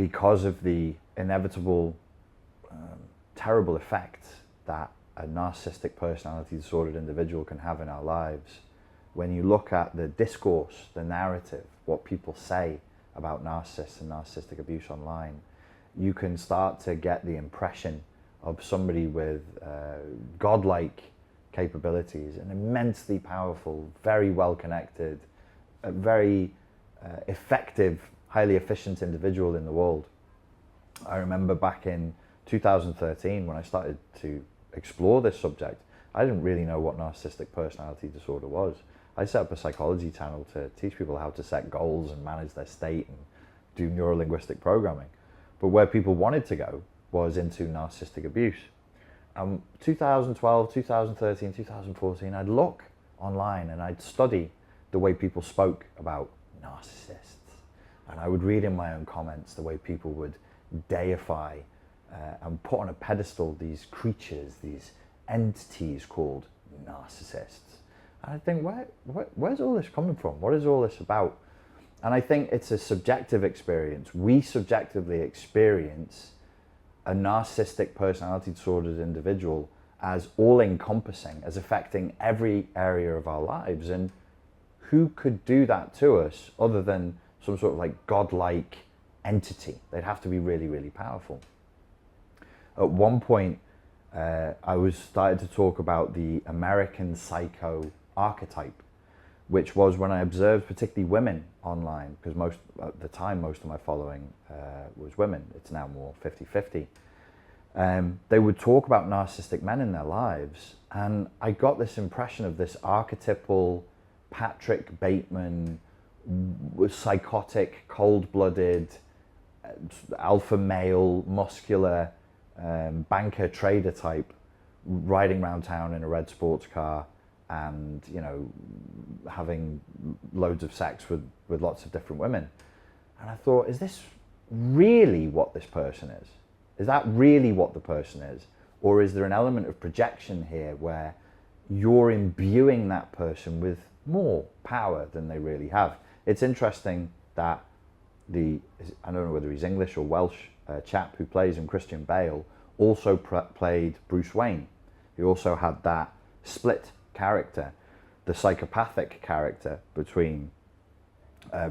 because of the inevitable terrible effect that a narcissistic personality disordered individual can have in our lives, when you look at the discourse, the narrative, what people say about narcissists and narcissistic abuse online, you can start to get the impression of somebody with godlike capabilities, an immensely powerful, very well connected, a very effective, highly efficient individual in the world. I remember back in 2013 when I started to explore this subject, I didn't really know what narcissistic personality disorder was. I set up a psychology channel to teach people how to set goals and manage their state and do neurolinguistic programming. But where people wanted to go was into narcissistic abuse. 2012, 2013, 2014, I'd look online and I'd study the way people spoke about narcissists. And I would read in my own comments the way people would deify and put on a pedestal these creatures, these entities called narcissists. And I think, where's all this coming from? What is all this about? And I think it's a subjective experience. We subjectively experience a narcissistic personality disordered individual as all-encompassing, as affecting every area of our lives. And who could do that to us other than some sort of like godlike entity? They'd have to be really, really powerful. At one point, I was starting to talk about the American Psycho archetype, which was when I observed particularly women online, because at the time most of my following was women. It's now more 50-50. They would talk about narcissistic men in their lives, and I got this impression of this archetypal Patrick Bateman, psychotic, cold-blooded, alpha male, muscular, banker trader type, riding around town in a red sports car and, you know, having loads of sex with lots of different women. And I thought, is this really what this person is? Is that really what the person is? Or is there an element of projection here where you're imbuing that person with more power than they really have? It's interesting that I don't know whether he's English or Welsh, chap who plays him, Christian Bale, also played Bruce Wayne. He also had that split character, the psychopathic character between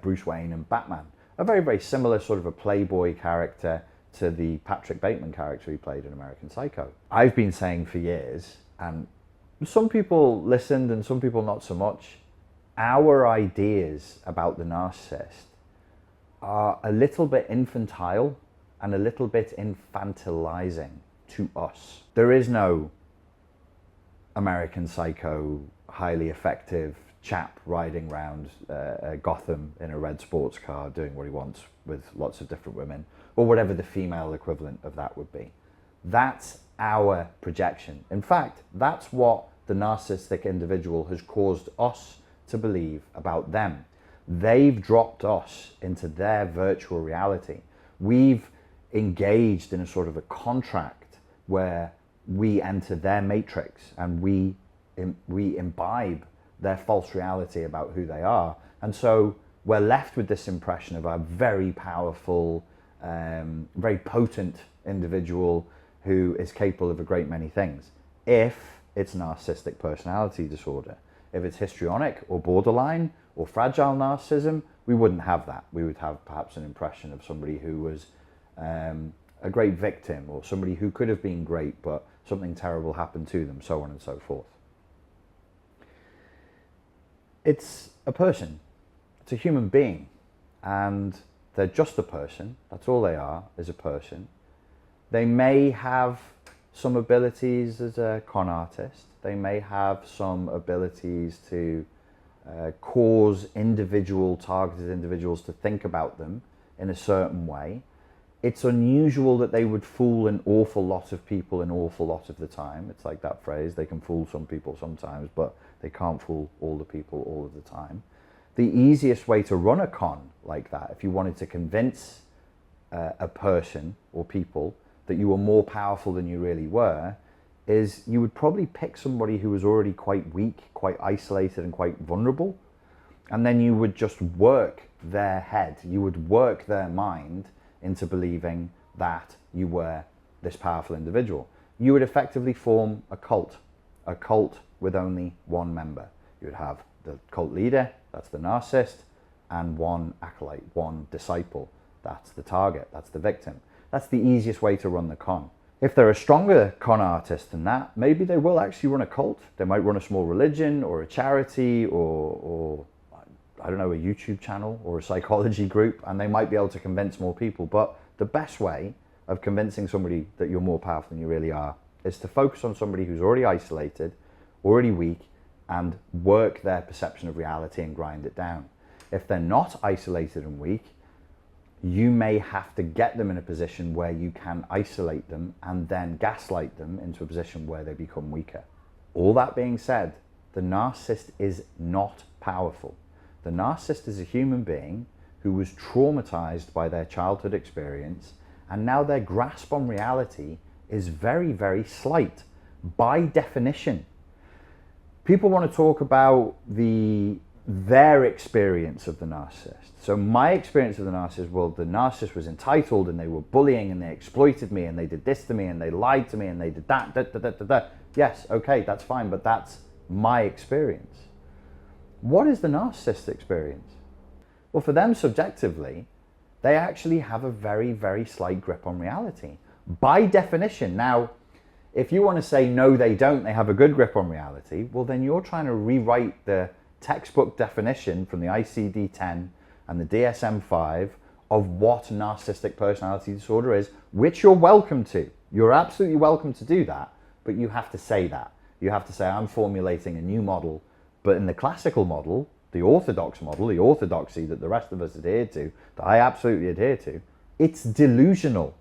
Bruce Wayne and Batman. A very, very similar sort of a playboy character to the Patrick Bateman character he played in American Psycho. I've been saying for years, and some people listened and some people not so much, our ideas about the narcissist are a little bit infantile and a little bit infantilizing to us. There is no American Psycho, highly effective chap riding around Gotham in a red sports car doing what he wants with lots of different women, or whatever the female equivalent of that would be. That's our projection. In fact, that's what the narcissistic individual has caused us to believe about them. They've dropped us into their virtual reality. We've engaged in a sort of a contract where we enter their matrix and we imbibe their false reality about who they are. And so we're left with this impression of a very powerful, very potent individual who is capable of a great many things. If it's narcissistic personality disorder. If it's histrionic or borderline or fragile narcissism, we wouldn't have that. We would have perhaps an impression of somebody who was a great victim, or somebody who could have been great but something terrible happened to them, so on and so forth. It's a person. It's a human being, and they're just a person. That's all they are, is a person. They may have some abilities as a con artist. They may have some abilities to cause targeted individuals to think about them in a certain way. It's unusual that they would fool an awful lot of people an awful lot of the time. It's like that phrase, they can fool some people sometimes, but they can't fool all the people all of the time. The easiest way to run a con like that, if you wanted to convince a person or people that you were more powerful than you really were, is you would probably pick somebody who was already quite weak, quite isolated and quite vulnerable, and then you would just work their head, you would work their mind into believing that you were this powerful individual. You would effectively form a cult with only one member. You would have the cult leader, that's the narcissist, and one acolyte, one disciple, that's the target, that's the victim. That's the easiest way to run the con. If they're a stronger con artist than that, maybe they will actually run a cult. They might run a small religion or a charity or I don't know, a YouTube channel or a psychology group, and they might be able to convince more people. But the best way of convincing somebody that you're more powerful than you really are is to focus on somebody who's already isolated, already weak, and work their perception of reality and grind it down. If they're not isolated and weak, you may have to get them in a position where you can isolate them and then gaslight them into a position where they become weaker. All that being said, the narcissist is not powerful. The narcissist is a human being who was traumatized by their childhood experience, and now their grasp on reality is very, very slight by definition. People want to talk about their experience of the narcissist. So my experience of the narcissist, well, the narcissist was entitled and they were bullying and they exploited me and they did this to me and they lied to me and they did that. Yes, okay, that's fine, but that's my experience. What is the narcissist's experience? Well, for them subjectively, they actually have a very, very slight grip on reality. By definition. Now, if you want to say, no, they don't, they have a good grip on reality, well, then you're trying to rewrite the textbook definition from the ICD-10 and the DSM-5 of what narcissistic personality disorder is, which you're welcome to. You're absolutely welcome to do that, but you have to say that. You have to say, I'm formulating a new model, but in the classical model, the orthodox model, the orthodoxy that the rest of us adhere to, that I absolutely adhere to, it's delusional.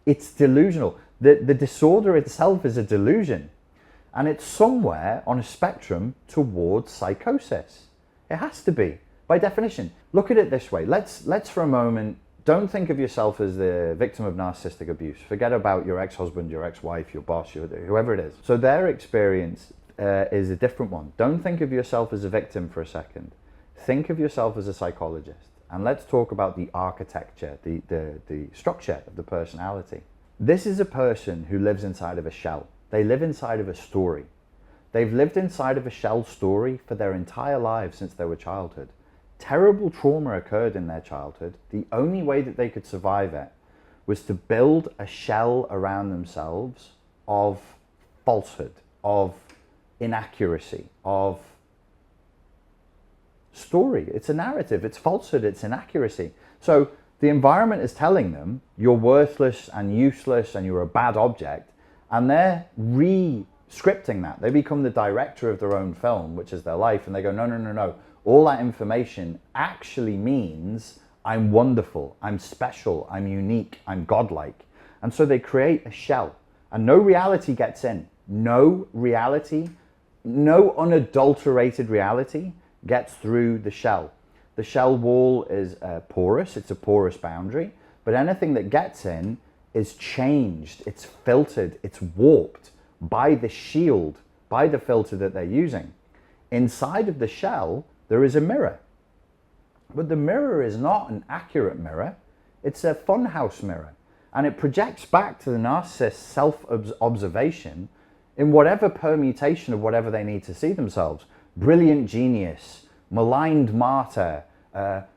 It's delusional. The disorder itself is a delusion, and it's somewhere on a spectrum towards psychosis. It has to be, by definition. Look at it this way. Let's for a moment, don't think of yourself as the victim of narcissistic abuse. Forget about your ex-husband, your ex-wife, your boss, whoever it is. So their experience is a different one. Don't think of yourself as a victim for a second. Think of yourself as a psychologist. And let's talk about the architecture, the structure of the personality. This is a person who lives inside of a shell. They live inside of a story. They've lived inside of a shell story for their entire lives since they were childhood. Terrible trauma occurred in their childhood. The only way that they could survive it was to build a shell around themselves of falsehood, of inaccuracy, of story. It's a narrative, it's falsehood, it's inaccuracy. So the environment is telling them you're worthless and useless and you're a bad object, and they're re-scripting that. They become the director of their own film, which is their life, and they go, no, no, no, no. All that information actually means I'm wonderful, I'm special, I'm unique, I'm godlike. And so they create a shell, and no reality gets in. No reality, no unadulterated reality gets through the shell. The shell wall is porous, it's a porous boundary, but anything that gets in is changed, it's filtered, it's warped by the shield, by the filter that they're using. Inside of the shell, there is a mirror. But the mirror is not an accurate mirror, it's a funhouse mirror. And it projects back to the narcissist's self-observation in whatever permutation of whatever they need to see themselves. Brilliant genius, maligned martyr,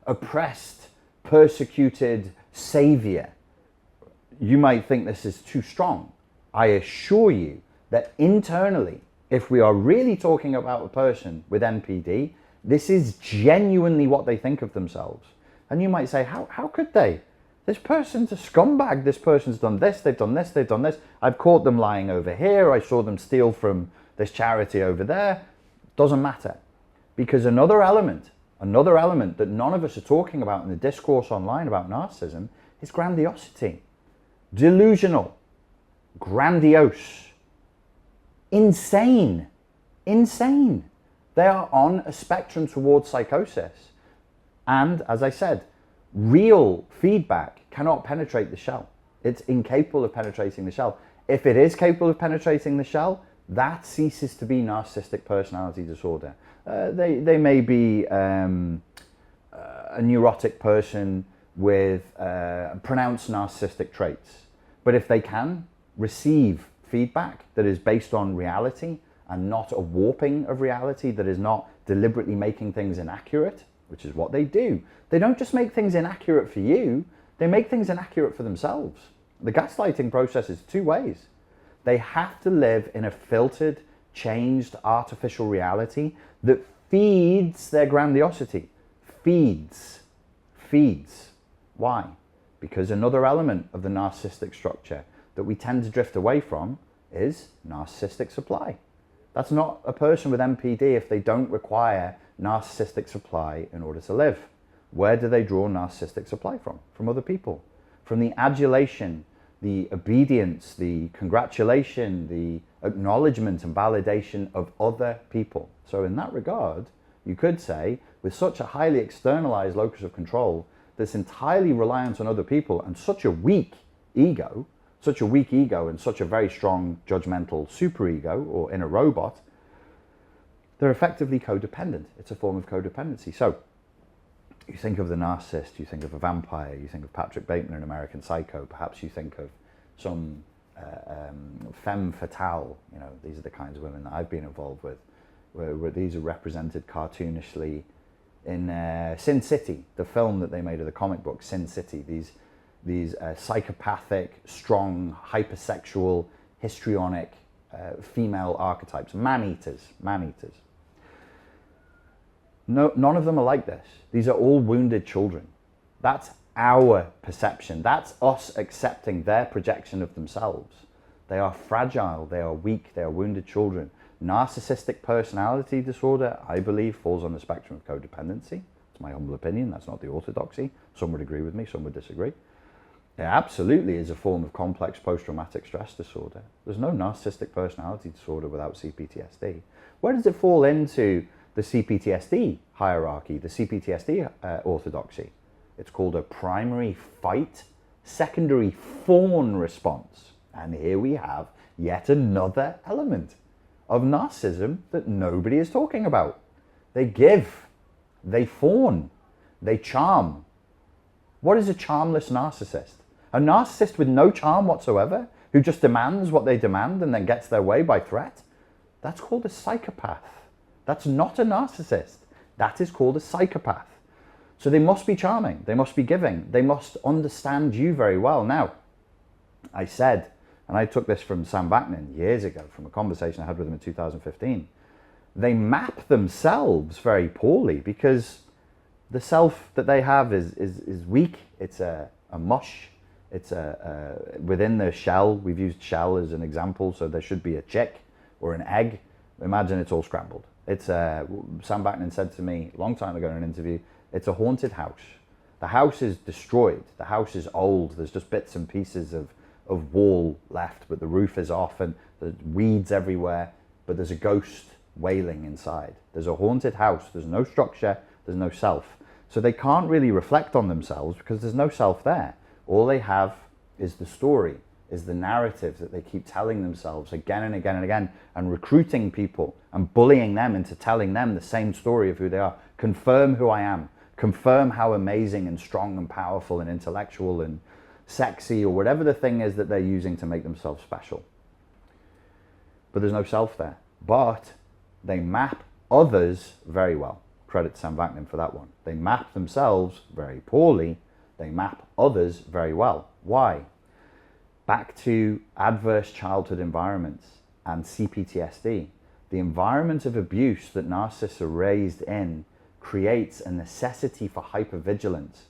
oppressed, persecuted savior. You might think this is too strong. I assure you that internally, if we are really talking about a person with NPD, this is genuinely what they think of themselves. And you might say, how could they? This person's a scumbag. This person's done this, they've done this, they've done this. I've caught them lying over here. I saw them steal from this charity over there. Doesn't matter. Because another element that none of us are talking about in the discourse online about narcissism is grandiosity. Delusional, grandiose, insane. They are on a spectrum towards psychosis. And as I said, real feedback cannot penetrate the shell. It's incapable of penetrating the shell. If it is capable of penetrating the shell, that ceases to be narcissistic personality disorder. They may be a neurotic person with pronounced narcissistic traits. But if they can receive feedback that is based on reality and not a warping of reality, that is not deliberately making things inaccurate, which is what they do. They don't just make things inaccurate for you, they make things inaccurate for themselves. The gaslighting process is two ways. They have to live in a filtered, changed, artificial reality that feeds their grandiosity. Feeds. Why? Because another element of the narcissistic structure that we tend to drift away from is narcissistic supply. That's not a person with NPD if they don't require narcissistic supply in order to live. Where do they draw narcissistic supply from? From other people. From the adulation, the obedience, the congratulation, the acknowledgement and validation of other people. So in that regard, you could say, with such a highly externalized locus of control that's entirely reliant on other people and such a weak ego and such a very strong judgmental superego or inner robot, they're effectively codependent. It's a form of codependency. So you think of the narcissist, you think of a vampire, you think of Patrick Bateman in American Psycho, perhaps you think of some femme fatale. You know, these are the kinds of women that I've been involved with, where these are represented cartoonishly in Sin City, the film that they made of the comic book Sin City. These psychopathic, strong, hypersexual, histrionic female archetypes, man-eaters. No, none of them are like this. These are all wounded children. That's our perception. That's us accepting their projection of themselves. They are fragile, they are weak, they are wounded children. Narcissistic personality disorder, I believe, falls on the spectrum of codependency. It's my humble opinion, that's not the orthodoxy. Some would agree with me, some would disagree. It absolutely is a form of complex post-traumatic stress disorder. There's no narcissistic personality disorder without CPTSD. Where does it fall into the CPTSD hierarchy, the CPTSD orthodoxy? It's called a primary fight, secondary fawn response. And here we have yet another element of narcissism that nobody is talking about. They give, they fawn, they charm. What is a charmless narcissist? A narcissist with no charm whatsoever, who just demands what they demand and then gets their way by threat? That's called a psychopath. That's not a narcissist. That is called a psychopath. So they must be charming, they must be giving, they must understand you very well. Now, I said, and I took this from Sam Vaknin years ago, from a conversation I had with him in 2015, they map themselves very poorly because the self that they have is weak, it's a mush, it's within the shell. We've used shell as an example, so there should be a chick or an egg. Imagine it's all scrambled. It's Sam Vaknin said to me a long time ago in an interview, it's a haunted house. The house is destroyed. The house is old. There's just bits and pieces of wall left, but the roof is off and there's weeds everywhere, but there's a ghost wailing inside. There's a haunted house. There's no structure. There's no self. So they can't really reflect on themselves because there's no self there. All they have is the story, is the narrative that they keep telling themselves again and again and again, and recruiting people and bullying them into telling them the same story of who they are. Confirm who I am. Confirm how amazing and strong and powerful and intellectual and sexy or whatever the thing is that they're using to make themselves special. But there's no self there. But they map others very well. Credit to Sam Vaknin for that one. They map themselves very poorly. They map others very well. Why? Back to adverse childhood environments and CPTSD. The environment of abuse that narcissists are raised in creates a necessity for hypervigilance.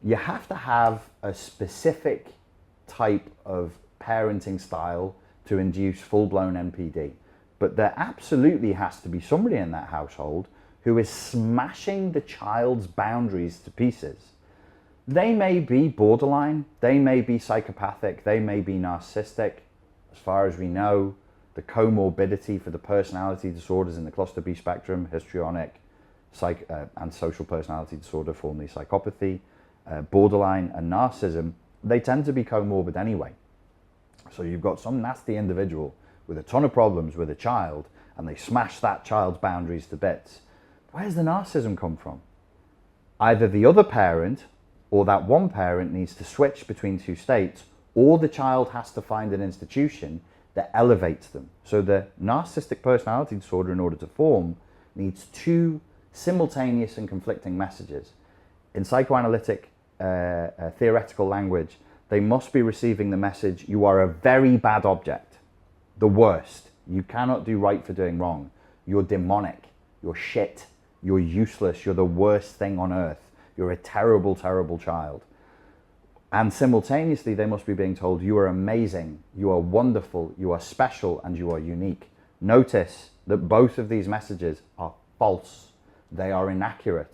You have to have a specific type of parenting style to induce full-blown NPD. But there absolutely has to be somebody in that household who is smashing the child's boundaries to pieces. They may be borderline, they may be psychopathic, they may be narcissistic. As far as we know, the comorbidity for the personality disorders in the cluster B spectrum, histrionic, and social personality disorder, formerly psychopathy, borderline and narcissism, they tend to be comorbid anyway. So you've got some nasty individual with a ton of problems with a child and they smash that child's boundaries to bits. Where's the narcissism come from? Either the other parent or that one parent needs to switch between two states, or the child has to find an institution that elevates them. So the narcissistic personality disorder, in order to form, needs two simultaneous and conflicting messages. In psychoanalytic theoretical language, they must be receiving the message, you are a very bad object, the worst. You cannot do right for doing wrong. You're demonic, you're shit, you're useless, you're the worst thing on earth. You're a terrible, terrible child. And simultaneously, they must be being told, you are amazing, you are wonderful, you are special, and you are unique. Notice that both of these messages are false. They are inaccurate.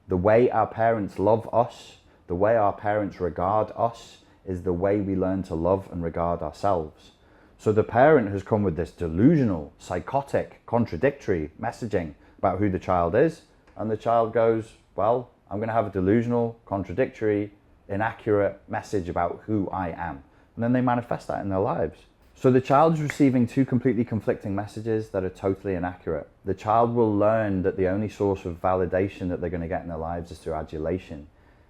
The way our parents love us, the way our parents regard us, is the way we learn to love and regard ourselves. So the parent has come with this delusional, psychotic, contradictory messaging about who the child is, and the child goes, well, I'm going to have a delusional, contradictory, inaccurate message about who I am. And then they manifest that in their lives. So the child is receiving two completely conflicting messages that are totally inaccurate. The child will learn that the only source of validation that they're going to get in their lives is through adulation.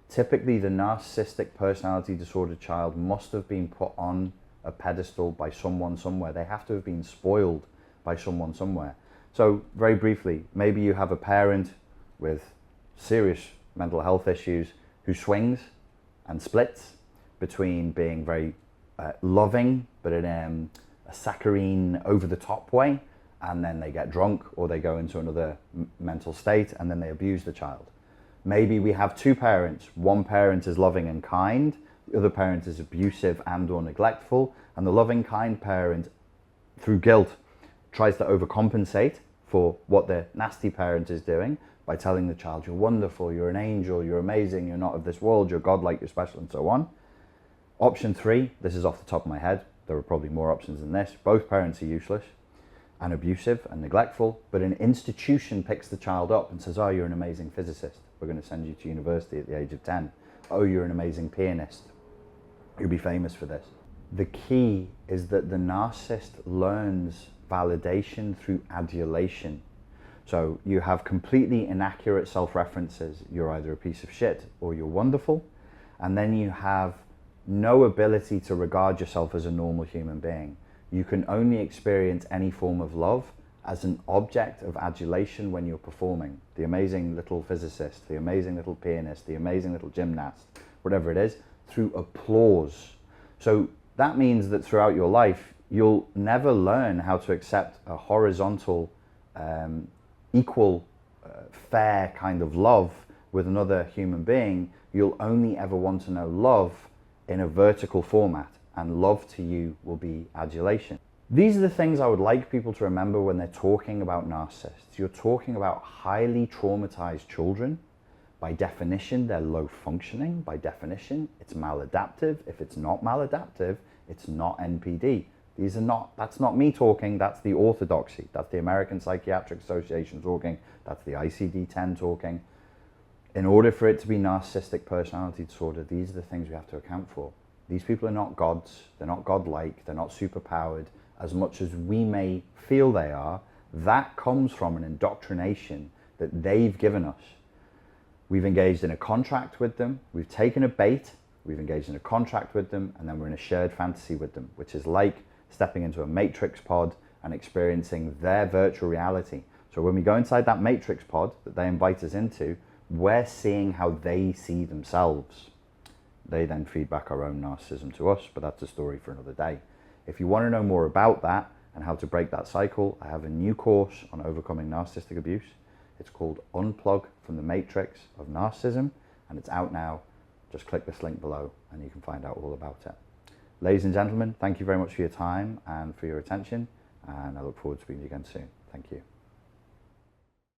Typically, the narcissistic personality disorder child must have been put on a pedestal by someone somewhere. They have to have been spoiled by someone somewhere. So very briefly, maybe you have a parent with serious mental health issues who swings and splits between being very loving, but in a saccharine, over-the-top way, and then they get drunk or they go into another mental state and then they abuse the child. Maybe we have two parents. One parent is loving and kind, the other parent is abusive and or neglectful, and the loving, kind parent, through guilt, tries to overcompensate for what the nasty parent is doing by telling the child, you're wonderful, you're an angel, you're amazing, you're not of this world, you're godlike, you're special, and so on. Option 3, this is off the top of my head, there are probably more options than this. Both parents are useless and abusive and neglectful, but an institution picks the child up and says, oh, you're an amazing physicist, we're going to send you to university at the age of 10. Oh, you're an amazing pianist, you'll be famous for this. The key is that the narcissist learns validation through adulation. So you have completely inaccurate self-references. You're either a piece of shit or you're wonderful. And then you have no ability to regard yourself as a normal human being. You can only experience any form of love as an object of adulation when you're performing. The amazing little physicist, the amazing little pianist, the amazing little gymnast, whatever it is, through applause. So that means that throughout your life, you'll never learn how to accept a horizontal, equal, fair kind of love with another human being. You'll only ever want to know love in a vertical format, and love to you will be adulation. These are the things I would like people to remember when they're talking about narcissists. You're talking about highly traumatized children. By definition, they're low functioning. By definition, it's maladaptive. If it's not maladaptive, it's not NPD. That's not me talking, that's the orthodoxy. That's the American Psychiatric Association talking. That's the ICD-10 talking. In order for it to be narcissistic personality disorder, these are the things we have to account for. These people are not gods, they're not godlike, they're not superpowered. As much as we may feel they are, that comes from an indoctrination that they've given us. We've engaged in a contract with them, we've taken a bait, we've engaged in a contract with them, and then we're in a shared fantasy with them, which is like stepping into a matrix pod and experiencing their virtual reality. So when we go inside that matrix pod that they invite us into, we're seeing how they see themselves. They then feed back our own narcissism to us, but that's a story for another day. If you want to know more about that and how to break that cycle, I have a new course on overcoming narcissistic abuse. It's called Unplug from the Matrix of Narcissism, and it's out now. Just click this link below and you can find out all about it. Ladies and gentlemen, thank you very much for your time and for your attention, and I look forward to speaking to you again soon. Thank you.